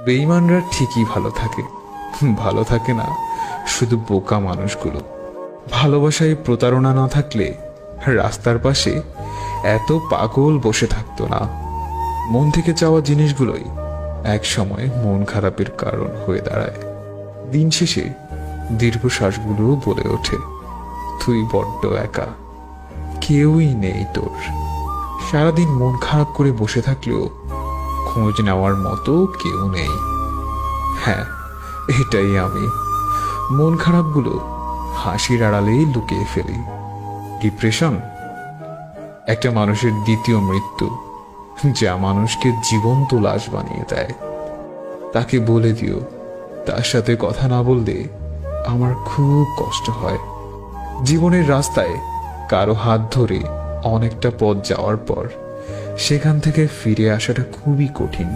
বেঈমানরা ঠিকই ভালো থাকে না শুধু বোকা মানুষগুলো। ভালোবাসায় প্রতারণা না থাকলে রাস্তার পাশে এত পাগল বসে থাকতো না। মন থেকে চাওয়া জিনিসগুলোই এক সময় মন খারাপের কারণ হয়ে দাঁড়ায়। দিন শেষে দীর্ঘশ্বাসগুলো বলে ওঠে, তুই বড্ড একা, কেউই নেই তোর। সারাদিন মন খারাপ করে বসে থাকলেও খোঁজ নেওয়ার মতো কেউ নেই। হ্যাঁ, এটাই আমি। মন খারাপগুলো হাসির আড়ালেই লুকিয়ে ফেলি। ডিপ্রেশন একটা মানুষের দ্বিতীয় মৃত্যু, যা মানুষকে জীবন্ত লাশ বানিয়ে দেয়। তাকে বলে দিও তার সাথে কথা না বললে আমার খুব কষ্ট হয়। জীবনের রাস্তায় কারো হাত ধরে অনেকটা পথ যাওয়ার পর সেখান থেকে ফিরে আসাটা খুবই কঠিন।